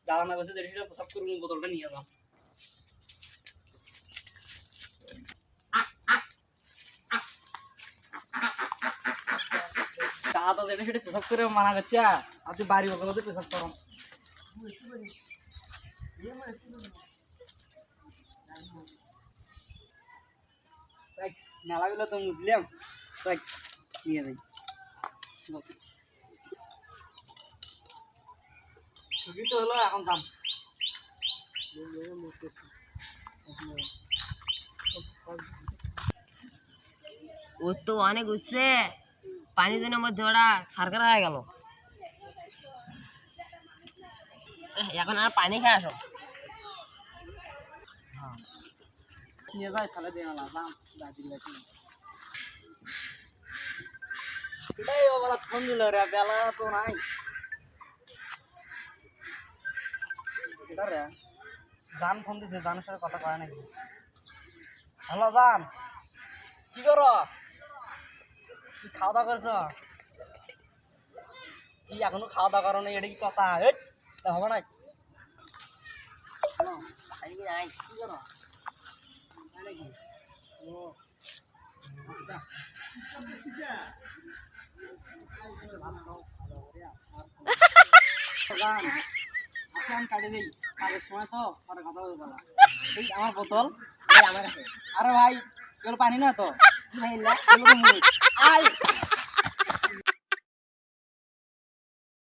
দাঁড়ানো বসে যেটা সব করে বোতলটা নিয়ে যাও দাদা যেটা সেটা পেশাব করে মানা করছে আপনি বাড়ি ওগুলোতে পেশাব করো মেলাগুলো তো মুছলাম তাই নিয়ে যাই ছুটি তো হলো এখন যাম ও তো অনেক উঠছে পানি জনের মধ্যে ওরা সার্কার হয়ে গেল এখন আর পানি খেয়ে আসো নিয়ে যাই তাহলে দিয়ে না যাম দাদির কাছে এটাই ওরা ফোন দিল রে বেলা তো নাই এটা রে জান ফোন দিছে জানের সাথে কথা কয় নাকি হ্যালো জান কি করো তুই খাওয়া দাওয়া করছ কি এখনো খাওয়া দাওয়া করো না এটা কি কথা হবে না কি করো কাটে দিই কাজের সময় তো পরে কথা বলবো এই আমার বোতল আমার কাছে আরে ভাই এগুলো পানি না তো আয়